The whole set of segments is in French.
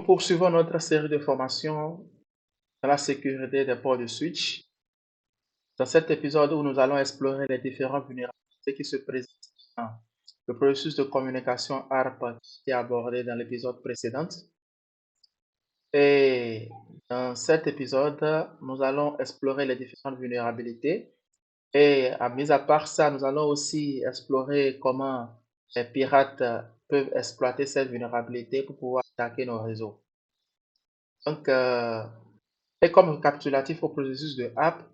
poursuivons notre série de formations dans la sécurité des ports de switch. Dans cet épisode où nous allons explorer les différentes vulnérabilités qui se présentent dans le processus de communication ARP qui est abordé dans l'épisode précédent. Et dans cet épisode, nous allons explorer les différentes vulnérabilités. Et mis à part ça, nous allons aussi explorer comment les pirates peuvent exploiter cette vulnérabilité pour pouvoir attaquer nos réseaux. Donc, et comme récapitulatif au processus de app,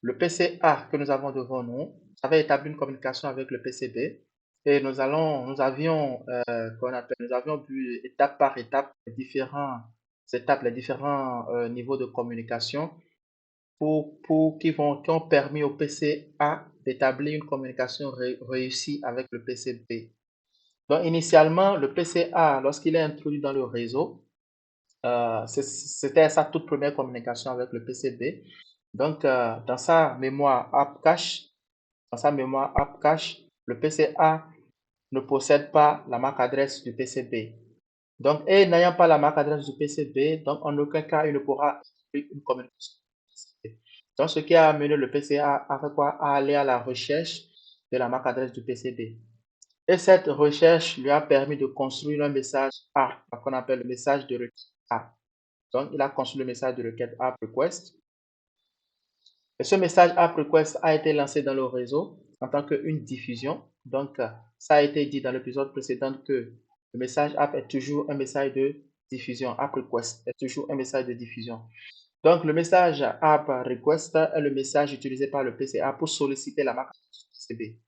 le PCA que nous avons devant nous avait établi une communication avec le PCB et nous avions vu étape par étape les différents niveaux de communication qui ont permis au PCA d'établir une communication réussie avec le PCB. Donc, initialement, le PCA, lorsqu'il est introduit dans le réseau, c'était sa toute première communication avec le PCB. Donc, dans sa mémoire app cache, le PCA ne possède pas la MAC adresse du PCB. Donc, et n'ayant pas la MAC adresse du PCB, donc en aucun cas il ne pourra exécuter une communication. Donc, ce qui a amené le PCA à aller à la recherche de la MAC adresse du PCB. Et cette recherche lui a permis de construire un message A, qu'on appelle le message de requête A. Donc, il a construit le message de requête app request. Et ce message app request a été lancé dans le réseau en tant qu'une diffusion. Donc, ça a été dit dans l'épisode précédent que le message app est toujours un message de diffusion. App request est toujours un message de diffusion. Donc, le message app request est le message utilisé par le PCA pour solliciter la marque PCB.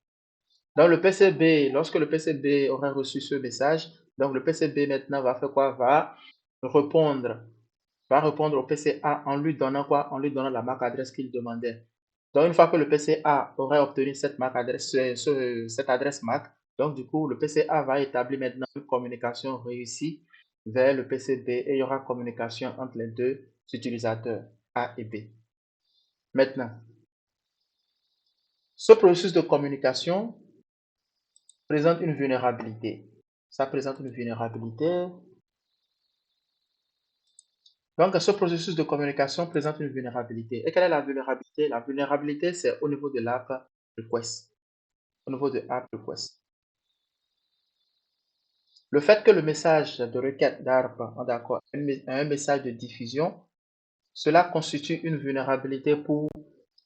Donc, le PCB, lorsque le PCB aura reçu ce message, donc le PCB maintenant va faire quoi? Va répondre au PCA en lui donnant quoi? En lui donnant la MAC adresse qu'il demandait. Donc, une fois que le PCA aurait obtenu cette MAC adresse, cette adresse MAC, donc du coup, le PCA va établir maintenant une communication réussie vers le PCB et il y aura communication entre les deux utilisateurs A et B. Maintenant, ce processus de communication présente une vulnérabilité. Ça présente une vulnérabilité. Donc, ce processus de communication présente une vulnérabilité. Et quelle est la vulnérabilité? La vulnérabilité, c'est au niveau de l'app request. Au niveau de app request. Le fait que le message de requête d'ARP un message de diffusion, cela constitue une vulnérabilité pour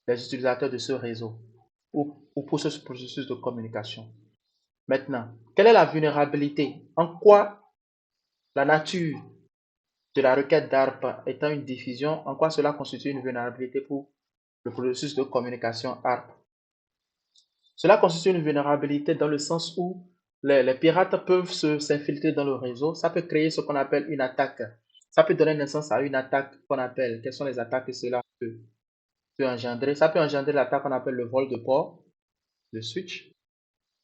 les utilisateurs de ce réseau ou pour ce processus de communication. Maintenant, quelle est la vulnérabilité? En quoi la nature de la requête d'ARP étant une diffusion, en quoi cela constitue une vulnérabilité pour le processus de communication ARP? Cela constitue une vulnérabilité dans le sens où les pirates peuvent s'infiltrer dans le réseau. Ça peut créer ce qu'on appelle une attaque. Ça peut donner naissance à une attaque qu'on appelle. Quelles sont les attaques que cela peut engendrer? Ça peut engendrer l'attaque qu'on appelle le vol de port de switch.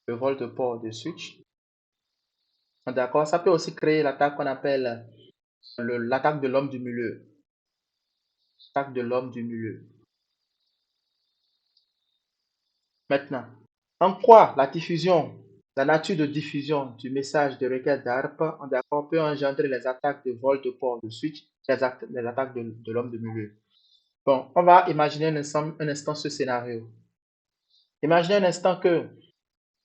Le vol de port de switch. D'accord? Ça peut aussi créer l'attaque qu'on appelle l'attaque de l'homme du milieu. L'attaque de l'homme du milieu. Maintenant, en quoi la nature de diffusion du message de requête d'ARP peut engendrer les attaques de vol de port de switch, les attaques de l'homme de milieu. Bon, on va imaginer un instant ce scénario. Imaginez un instant que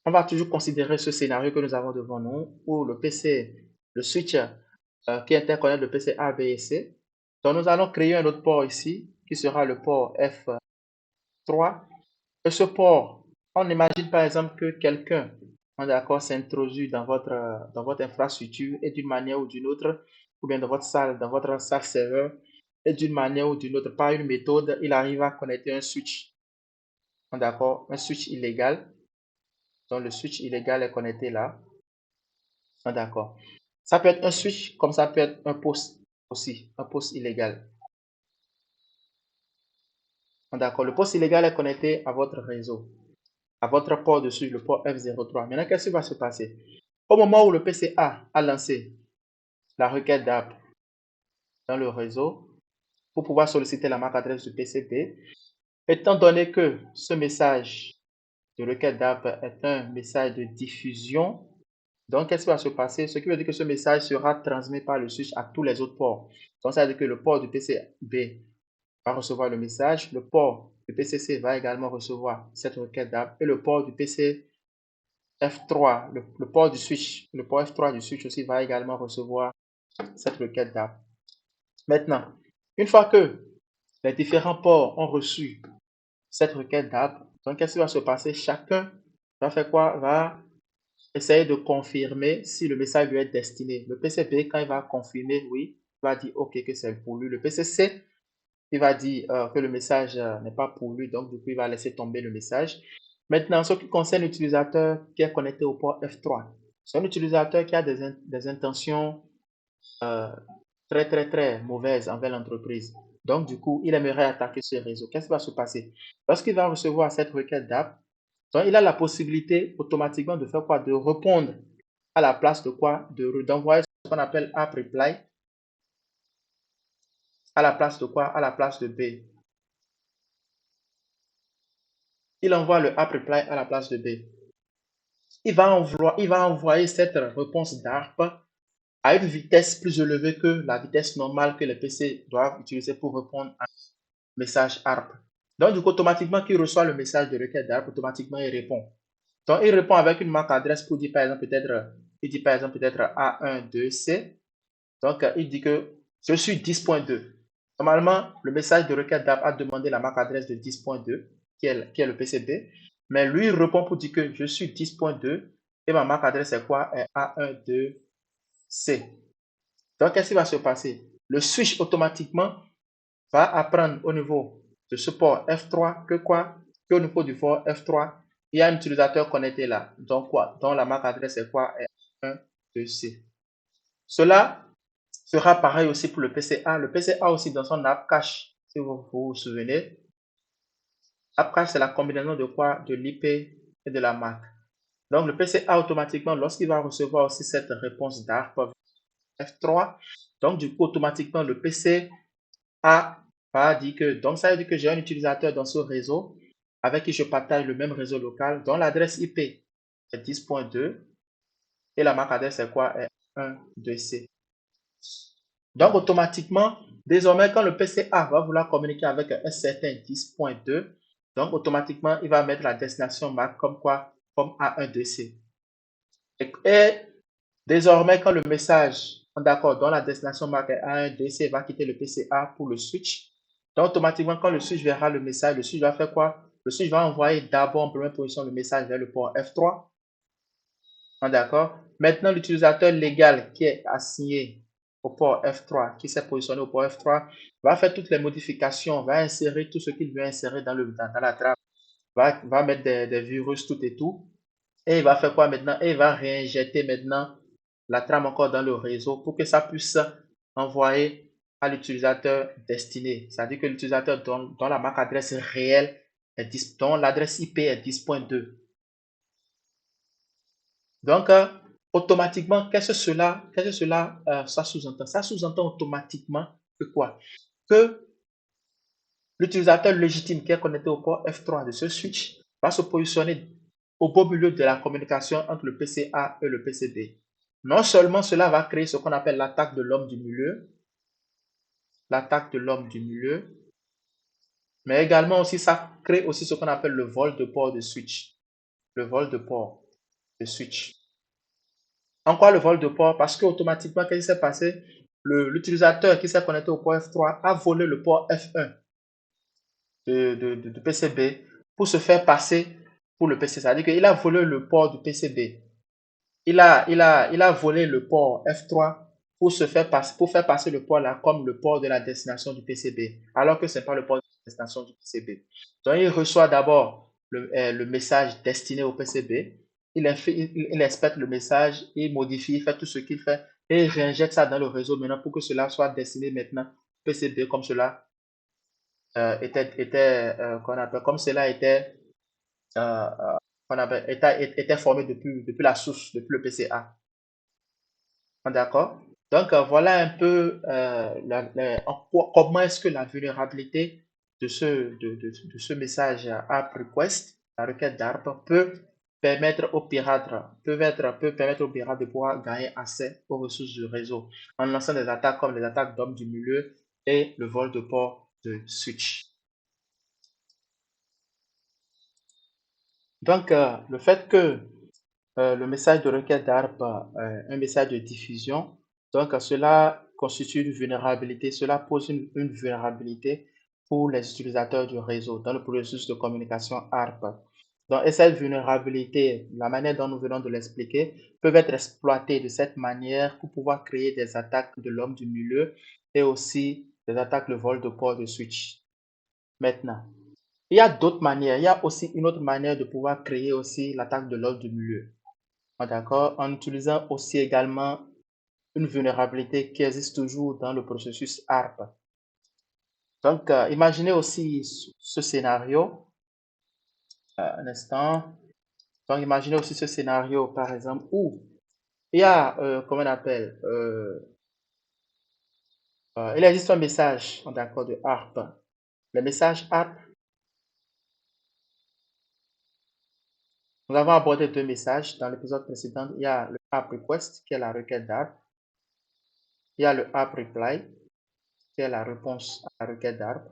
on va toujours considérer ce scénario que nous avons devant nous, où le switch qui interconnecte le PC A, B et C. Donc nous allons créer un autre port ici, qui sera le port F3. Et ce port, on imagine par exemple que quelqu'un, s'introduit dans votre infrastructure et d'une manière ou d'une autre, ou bien dans votre salle serveur, et d'une manière ou d'une autre, par une méthode, il arrive à connecter un switch. D'accord, un switch illégal. Donc le switch illégal est connecté là. D'accord. Ça peut être un switch, comme ça peut être un poste aussi, un poste illégal. D'accord, le poste illégal est connecté à votre réseau, à votre port dessus, le port F03. Maintenant, qu'est-ce qui va se passer? Au moment où le PCA a lancé la requête d'app dans le réseau pour pouvoir solliciter la MAC adresse du PCB, étant donné que ce message de requête d'app est un message de diffusion, Donc, qu'est-ce qui va se passer? Ce qui veut dire que ce message sera transmis par le switch à tous les autres ports. Donc, ça veut dire que le port du PCB va recevoir le message, le port du PCC va également recevoir cette requête d'app et le port du PC F3, le port du switch, le port F3 du switch aussi va également recevoir cette requête d'app. Maintenant, une fois que les différents ports ont reçu cette requête d'app, donc qu'est-ce qui va se passer? Chacun va faire quoi? Va essayer de confirmer si le message lui est destiné. Le PCB, quand il va confirmer, oui, il va dire OK que c'est pour lui. Le PCC, il va dire que le message n'est pas pour lui, donc du coup, il va laisser tomber le message. Maintenant, ce qui concerne l'utilisateur qui est connecté au port F3, c'est un utilisateur qui a des intentions euh, très mauvaises envers l'entreprise. Donc, du coup, il aimerait attaquer ce réseau. Qu'est-ce qui va se passer? Lorsqu'il va recevoir cette requête d'app, donc il a la possibilité automatiquement de faire quoi? De répondre à la place de quoi? D'envoyer ce qu'on appelle app reply à la place de quoi? À la place de B. Il envoie le app reply à la place de B. Il va envoyer cette réponse d'ARP à une vitesse plus élevée que la vitesse normale que les PC doivent utiliser pour répondre à un message ARP. Donc, du coup, automatiquement, qu'il reçoit le message de requête d'ARP, automatiquement, il répond. Donc, il répond avec une marque adresse pour dire, par exemple, peut-être A12C. Donc, il dit que je suis 10.2. Normalement, le message de requête d'ARP a demandé la marque adresse de 10.2, qui est le PCB. Mais lui, il répond pour dire que je suis 10.2 et ma marque adresse est quoi? Est A12C. Donc, qu'est-ce qui va se passer? Le switch automatiquement va apprendre au niveau de ce port F3 que quoi? Qu'au niveau du port F3, il y a un utilisateur connecté là. Donc quoi? Donc la marque adresse est quoi? Est 1, 2, C. Cela sera pareil aussi pour le PCA. Le PCA aussi dans son app cache, si vous vous souvenez. App cache, c'est la combinaison de quoi? De l'IP et de la marque. Donc le PCA automatiquement, lorsqu'il va recevoir aussi cette réponse d'ARP F3, donc du coup automatiquement le PC va dire que, donc ça veut dire que j'ai un utilisateur dans ce réseau avec qui je partage le même réseau local, dont l'adresse IP est 10.2 et la marque adresse est quoi? Est 1, 2C. Donc automatiquement, désormais, quand le PCA va vouloir communiquer avec un certain 10.2, donc automatiquement, il va mettre la destination MAC comme quoi? Comme A1, 2C. Et désormais, quand le message, d'accord, dont la destination MAC est A1, 2C, va quitter le PCA pour le switch. Donc, automatiquement, quand le switch verra le message, le switch va faire quoi? Le switch va envoyer d'abord en première position le message vers le port F3. D'accord? Maintenant, l'utilisateur légal qui est assigné au port F3, qui s'est positionné au port F3, va faire toutes les modifications, va insérer tout ce qu'il veut insérer dans la trame, va mettre des virus, tout et tout. Et il va faire quoi maintenant? Et il va réinjecter maintenant la trame encore dans le réseau pour que ça puisse envoyer à l'utilisateur destiné. C'est-à-dire que l'utilisateur dont la marque adresse réelle est 10, dont l'adresse IP est 10.2. Donc, automatiquement, qu'est-ce que cela ça sous-entend? Ça sous-entend automatiquement que quoi? Que l'utilisateur légitime qui est connecté au port F3 de ce switch va se positionner au beau milieu de la communication entre le PCA et le PCB. Non seulement cela va créer ce qu'on appelle l'attaque de l'homme du milieu, l'attaque de l'homme du milieu, mais également aussi ça crée aussi ce qu'on appelle le vol de port de switch. Le vol de port de switch. En quoi le vol de port? Parce qu'automatiquement, qu'est-ce qui s'est passé? L'utilisateur qui s'est connecté au port F3 a volé le port F1 de PCB pour se faire passer pour le PC. C'est-à-dire qu'il a volé le port du PCB. Il a volé le port F3 pour faire passer le port là comme le port de la destination du PCB, alors que ce n'est pas le port de la destination du PCB. Donc, il reçoit d'abord le message destiné au PCB, il inspecte le message, il modifie, il fait tout ce qu'il fait et il réinjecte ça dans le réseau maintenant pour que cela soit destiné maintenant au PCB comme cela comme cela euh, était formé depuis la source, depuis le PCA. D'accord? Donc, voilà un peu comment est-ce que la vulnérabilité de ce message ARP request, la requête d'ARP, peut permettre aux pirates, peut permettre aux pirates de pouvoir gagner accès aux ressources du réseau en lançant des attaques comme les attaques d'hommes du milieu et le vol de port de switch. Donc, le fait que le message de requête d'ARP un message de diffusion, donc cela constitue une vulnérabilité, cela pose une vulnérabilité pour les utilisateurs du réseau dans le processus de communication ARP. Donc, et cette vulnérabilité, la manière dont nous venons de l'expliquer, peuvent être exploitées de cette manière pour pouvoir créer des attaques de l'homme du milieu et aussi des attaques de vol de port de switch. Maintenant, il y a d'autres manières. Il y a aussi une autre manière de pouvoir créer aussi l'attaque de l'homme du milieu. D'accord? En utilisant aussi également une vulnérabilité qui existe toujours dans le processus ARP. Donc, imaginez aussi ce scénario. Un instant. Donc, imaginez aussi ce scénario, par exemple, où il y a, comment on appelle, il existe un message, d'accord, de ARP. Le message ARP, nous avons abordé deux messages dans l'épisode précédent. Il y a le ARP request, qui est la requête d'ARP. Il y a le ARP reply, qui est la réponse à la requête d'ARP.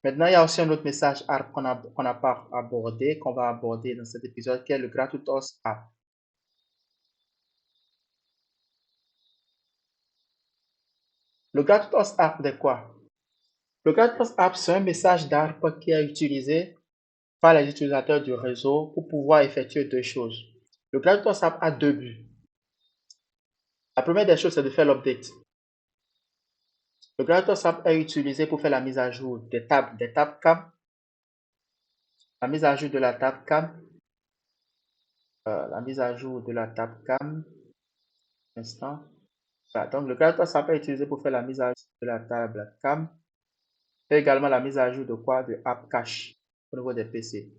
Maintenant, il y a aussi un autre message ARP qu'on n'a pas abordé, qu'on va aborder dans cet épisode, qui est le gratuitous ARP. Le gratuitous ARP de quoi? Le gratuitous ARP, c'est un message d'ARP qui est utilisé par les utilisateurs du réseau pour pouvoir effectuer deux choses. Le gratuitous ARP a deux buts. La première des choses, c'est de faire l'update. Le gratuitous ARP est utilisé pour faire la mise à jour des tables CAM, la mise à jour de la table CAM, la mise à jour de la table CAM, instant. Voilà, donc le gratuitous ARP est utilisé pour faire la mise à jour de la table CAM et également la mise à jour de quoi? De App Cache au niveau des PC.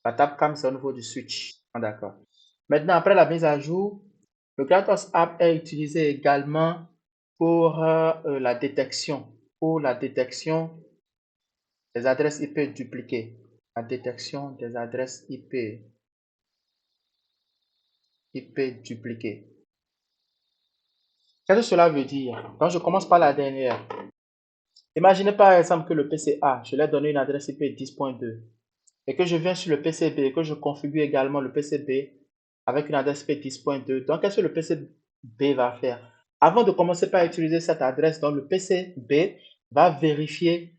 La table CAM, c'est au niveau du switch. D'accord. Maintenant, après la mise à jour, le gratuitous ARP est utilisé également pour la détection des adresses IP dupliquées. La détection des adresses IP dupliquées. Qu'est-ce que cela veut dire? Donc, je commence par la dernière. Imaginez par exemple que le PC A, je lui ai donné une adresse IP 10.2 et que je viens sur le PC B et que je configure également le PC B avec une adresse IP 10.2. Donc, qu'est-ce que le PC B va faire? Avant de commencer par utiliser cette adresse, donc le PC B va vérifier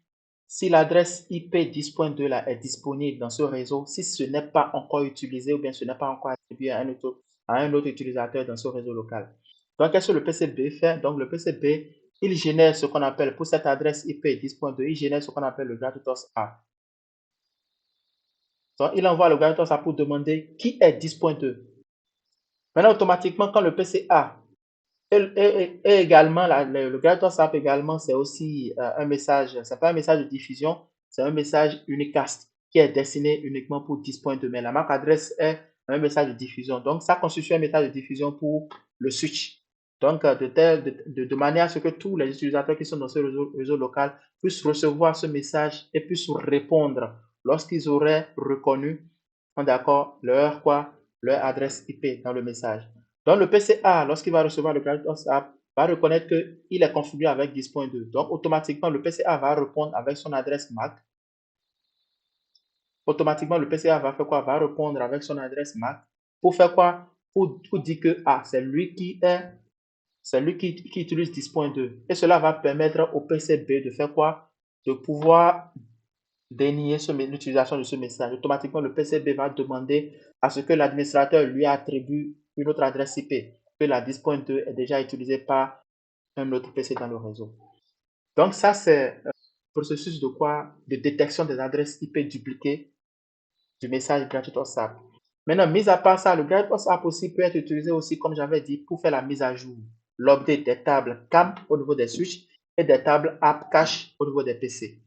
si l'adresse IP 10.2 là est disponible dans ce réseau, si ce n'est pas encore utilisé ou bien ce n'est pas encore attribué à un autre utilisateur dans ce réseau local. Donc, qu'est-ce que le PC B fait? Donc, le PC B, il génère ce qu'on appelle, pour cette adresse IP 10.2, il génère ce qu'on appelle le gratuitous ARP. Donc, il envoie le gratuitous ARP pour demander qui est 10.2. Maintenant, automatiquement, quand le PC A et également, le gratuitous ARP également, c'est aussi un message, c'est pas un message de diffusion, c'est un message unicast qui est destiné uniquement pour 10.2, mais la marque adresse est un message de diffusion. Donc, ça constitue un message de diffusion pour le switch. Donc, de manière à ce que tous les utilisateurs qui sont dans ce réseau local puissent recevoir ce message et puissent répondre lorsqu'ils auraient reconnu, d'accord, leur adresse IP dans le message. Donc, le PCA, lorsqu'il va recevoir le gratuitous ARP, va reconnaître qu'il est configuré avec 10.2. Donc, automatiquement, le PCA va répondre avec son adresse MAC. Automatiquement, le PCA va faire quoi? Va répondre avec son adresse MAC. Pour faire quoi? Pour dire que c'est lui qui utilise 10.2. Et cela va permettre au PCB de faire quoi? De pouvoir dénier l'utilisation de ce message. Automatiquement, le PCB va demander à ce que l'administrateur lui attribue une autre adresse IP, que la 10.2 est déjà utilisée par un autre PC dans le réseau. Donc ça, c'est un processus de quoi? De détection des adresses IP dupliquées du message gratuitous ARP. Maintenant, mis à part ça, le gratuitous ARP aussi peut être utilisé aussi, comme j'avais dit, pour faire la mise à jour, l'update des tables CAM au niveau des switches et des tables App Cache au niveau des PC.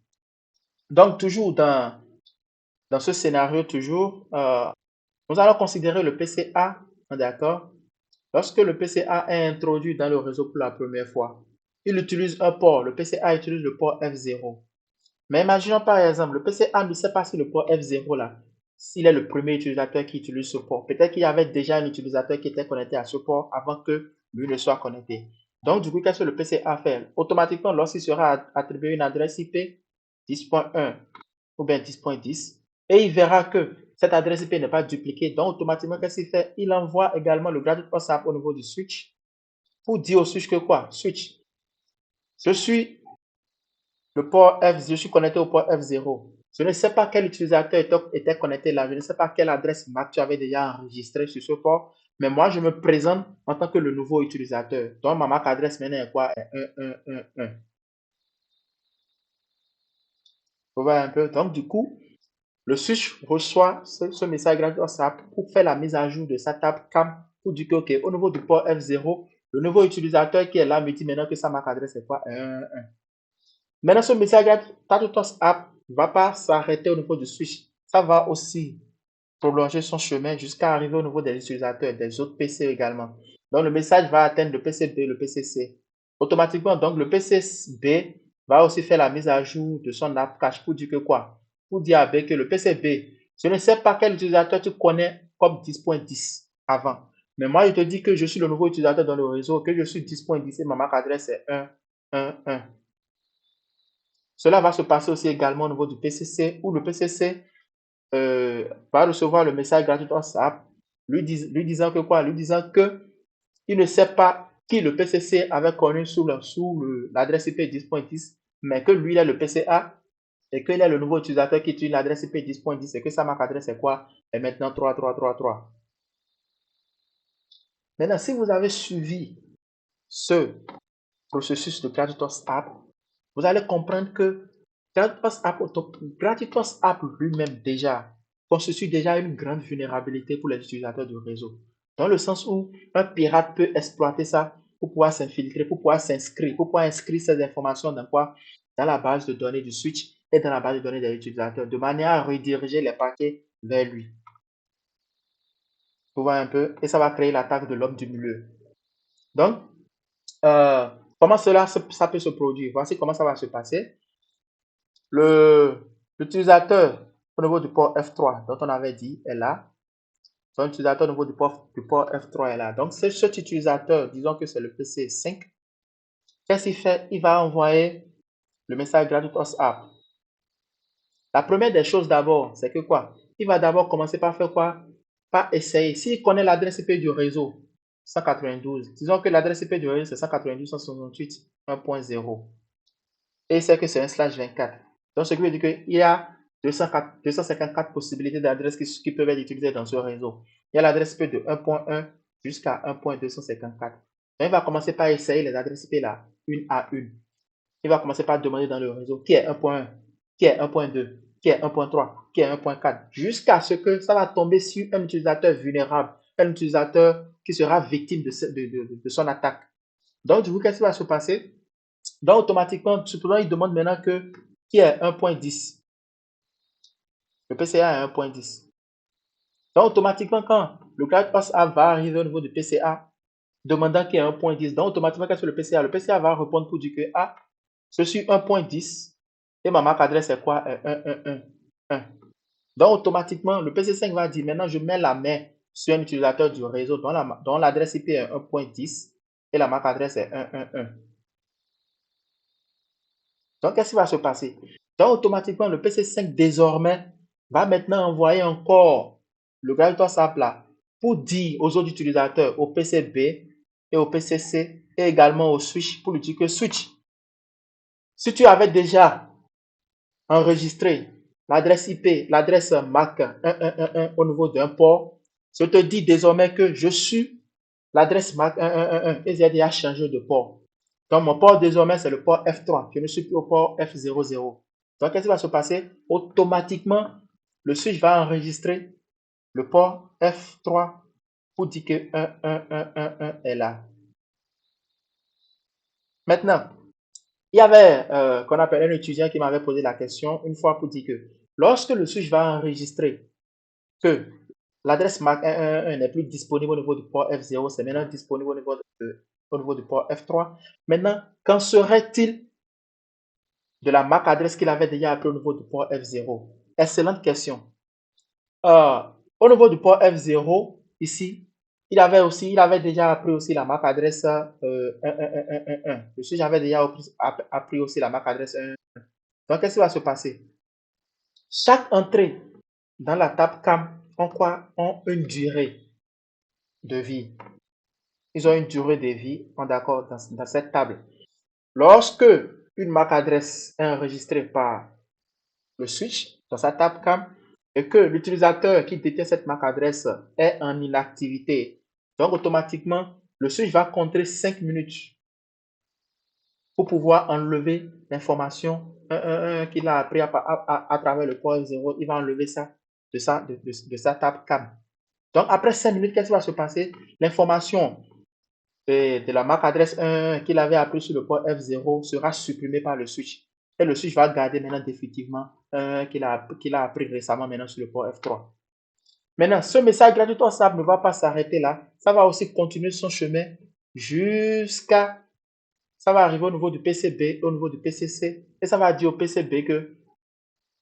Donc, toujours dans ce scénario, nous allons considérer le PCA, d'accord? Lorsque le PCA est introduit dans le réseau pour la première fois, il utilise un port. Le PCA utilise le port F0. Mais imaginons par exemple, le PCA ne sait pas si le port F0 là s'il est le premier utilisateur qui utilise ce port. Peut-être qu'il y avait déjà un utilisateur qui était connecté à ce port avant que lui ne soit connecté. Donc, du coup, qu'est-ce que le PC a fait? Automatiquement, lorsqu'il sera attribué une adresse IP 10.1 ou bien 10.10, et il verra que cette adresse IP n'est pas dupliquée, donc automatiquement, qu'est-ce qu'il fait? Il envoie également le Gradient WhatsApp au niveau du switch pour dire au switch que quoi? Switch, je suis le port F, je suis connecté au port F0. Je ne sais pas quel utilisateur était connecté là. Je ne sais pas quelle adresse MAC tu avais déjà enregistrée sur ce port. Mais moi, je me présente en tant que le nouveau utilisateur. Donc, ma MAC adresse maintenant est quoi? 1111. Vous voyez un peu? Donc, du coup, le switch reçoit ce message gratuit WhatsApp pour faire la mise à jour de sa table CAM pour dire que, OK, au niveau du port F0, le nouveau utilisateur qui est là me dit maintenant que sa MAC adresse est quoi? 1111. Maintenant, ce message Tatos App ne va pas s'arrêter au niveau du switch. Ça va aussi prolonger son chemin jusqu'à arriver au niveau des utilisateurs, des autres PC également. Donc, le message va atteindre le PC B, le PC C. Automatiquement, donc, le PC B va aussi faire la mise à jour de son app cache pour dire que quoi? Pour dire à B que le PC B, je ne sais pas quel utilisateur tu connais comme 10.10 avant. Mais moi, je te dis que je suis le nouveau utilisateur dans le réseau, que je suis 10.10 et ma MAC adresse est 111. Cela va se passer aussi également au niveau du PCC, où le PCC va recevoir le message gratuit WhatsApp lui disant que quoi? Lui disant que il ne sait pas qui le PCC avait connu sous l'adresse IP 10.10, mais que lui, il est le PCA et qu'il est le nouveau utilisateur qui utilise l'adresse IP 10.10 et que sa MAC adresse est quoi? Est maintenant 3333. Maintenant, si vous avez suivi ce processus de gratuit WhatsApp, vous allez comprendre que Gratuitous App lui-même déjà constitue déjà une grande vulnérabilité pour les utilisateurs du réseau. Dans le sens où un pirate peut exploiter ça pour pouvoir s'infiltrer, pour pouvoir s'inscrire, pour pouvoir inscrire ces informations dans quoi? Dans la base de données du switch et dans la base de données des utilisateurs, de manière à rediriger les paquets vers lui. Vous voyez un peu? Et ça va créer l'attaque de l'homme du milieu. Donc, comment ça peut se produire? Voici comment ça va se passer. L'utilisateur au niveau du port F3 dont on avait dit est là. Son utilisateur au niveau du port F3 est là. Donc, c'est cet utilisateur, disons que c'est le PC 5. Qu'est-ce qu'il fait? Il va envoyer le message gratuit WhatsApp. La première des choses d'abord, c'est que quoi? Il va d'abord commencer par faire quoi? Par essayer. S'il connaît l'adresse IP du réseau 192, disons que l'adresse IP du réseau c'est 192.168.1.0 et c'est que c'est un /24. Donc, ce qui veut dire qu'il y a 254 possibilités d'adresses qui peuvent être utilisées dans ce réseau. Il y a l'adresse IP de 1.1 jusqu'à 1.254. Il va commencer par essayer les adresses IP là, une à une. Il va commencer par demander dans le réseau qui est 1.1, qui est 1.2, qui est 1.3, qui est 1.4, jusqu'à ce que ça va tomber sur un utilisateur vulnérable, un utilisateur qui sera victime de son attaque. Donc, du coup, qu'est-ce qui va se passer? Donc, automatiquement, supposons il demande maintenant qui est 1.10. Le PCA est 1.10. Donc, automatiquement, quand le cloud WhatsApp va arriver au niveau du PCA, demandant qu'il y a 1.10, donc automatiquement, qu'est-ce que le PCA? Le PCA va répondre pour dire que je suis 1.10 et ma MAC adresse est quoi? 1.1.1.1. Donc, automatiquement, le PC5 va dire maintenant, je mets la main sur un utilisateur du réseau dont l'adresse IP est 1.10 et la MAC adresse est 1.1.1. Donc, qu'est-ce qui va se passer? Donc, automatiquement, le PC5 désormais va maintenant envoyer encore le gratuit WhatsApp là pour dire aux autres utilisateurs, au PCB et au PCC et également au switch pour lui dire que switch, si tu avais déjà enregistré l'adresse IP, l'adresse MAC 1111 au niveau d'un port, je te dis désormais que je suis l'adresse MAC 1111 et j'ai déjà changé de port. Donc, mon port désormais, c'est le port F3. Je ne suis plus au port F00. Donc, qu'est-ce qui va se passer? Automatiquement, le switch va enregistrer le port F3 pour dire que 11111 est là. Maintenant, il y avait qu'on appelle un étudiant qui m'avait posé la question une fois pour dire que lorsque le switch va enregistrer que l'adresse MAC 111 n'est plus disponible au niveau du port F0, c'est maintenant disponible au niveau du port F3. Maintenant, qu'en serait-il de la MAC adresse qu'il avait déjà appelée au niveau du port F0? Excellente question. Au niveau du port F0, ici, il avait déjà appris aussi la MAC adresse 11111. Le switch avait déjà appris aussi la MAC adresse 11111. Donc, qu'est-ce qui va se passer? Chaque entrée dans la table CAM ont une durée de vie. Ils ont une durée de vie, on est d'accord, dans cette table. Lorsque une MAC adresse est enregistrée par le switch dans sa table CAM et que l'utilisateur qui détient cette MAC adresse est en inactivité, donc automatiquement, le switch va compter 5 minutes pour pouvoir enlever l'information qu'il a appris à travers le port 0. Il va enlever ça de sa table CAM. Donc, après 5 minutes, qu'est-ce qui va se passer? L'information de la MAC adresse 1 qu'il avait appris sur le port F0 sera supprimée par le switch. Et le switch va garder maintenant définitivement qu'il a appris récemment maintenant sur le port F3. Maintenant, ce message gratuitement SAP ne va pas s'arrêter là. Ça va aussi continuer son chemin jusqu'à... Ça va arriver au niveau du PCB, au niveau du PCC. Et ça va dire au PCB que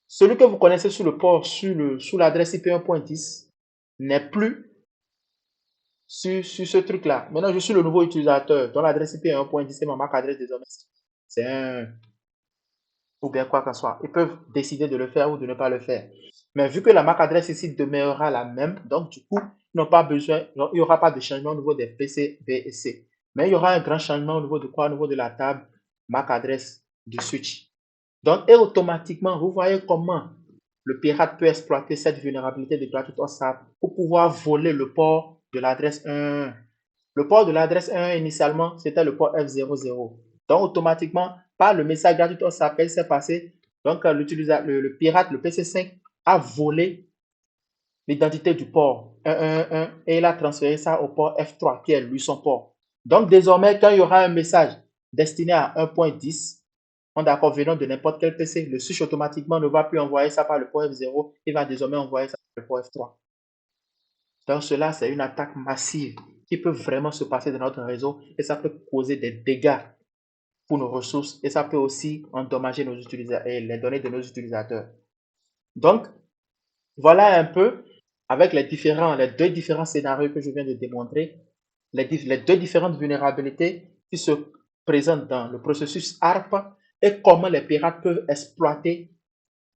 celui que vous connaissez sur le port, sous l'adresse IP 1.10, n'est plus sur ce truc-là. Maintenant, je suis le nouveau utilisateur dont l'adresse IP est 1.10 et ma MAC adresse désormais, c'est un ou bien quoi que ce soit. Ils peuvent décider de le faire ou de ne pas le faire. Mais vu que la MAC adresse ici demeurera la même, donc du coup, ils n'ont pas besoin, il n'y aura pas de changement au niveau des PC, B et C. Mais il y aura un grand changement au niveau de quoi? Au niveau de la table MAC adresse du switch. Donc, et automatiquement, vous voyez comment le pirate peut exploiter cette vulnérabilité de Gratuit OSAP pour pouvoir voler le port de l'adresse 1. Le port de l'adresse 1 initialement, c'était le port F00. Donc, automatiquement, par le message gratuit OSAP, il s'est passé. Donc, le pirate, le PC5, a volé l'identité du port 111 et il a transféré ça au port F3, qui est lui son port. Donc, désormais, quand il y aura un message destiné à 1.10, on est d'accord, venant de n'importe quel PC, le switch automatiquement ne va plus envoyer ça par le port F0, il va désormais envoyer ça par le port F3. Donc cela, c'est une attaque massive qui peut vraiment se passer dans notre réseau et ça peut causer des dégâts pour nos ressources et ça peut aussi endommager nos utilisateurs et les données de nos utilisateurs. Donc, voilà un peu avec les deux différents scénarios que je viens de démontrer, les deux différentes vulnérabilités qui se présentent dans le processus ARP et comment les pirates peuvent exploiter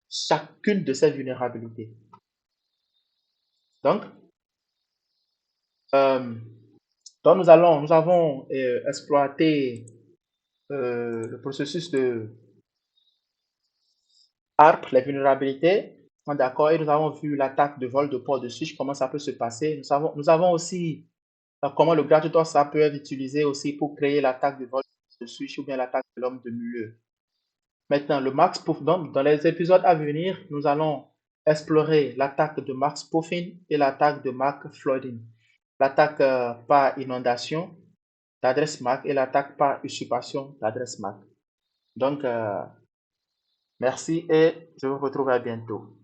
chacune de ces vulnérabilités. Donc, nous avons exploité le processus de ARP, les vulnérabilités. D'accord, et nous avons vu l'attaque de vol de port de switch, comment ça peut se passer. Nous avons aussi comment le gratuitor ça peut être utilisé aussi pour créer l'attaque de vol de switch ou bien l'attaque de l'homme de milieu. Maintenant, le max spoofing. Donc, dans les épisodes à venir, nous allons explorer l'attaque de max spoofing et l'attaque de MAC flooding. L'attaque par inondation d'adresse MAC et l'attaque par usurpation d'adresse MAC. Donc, merci et je vous retrouve à bientôt.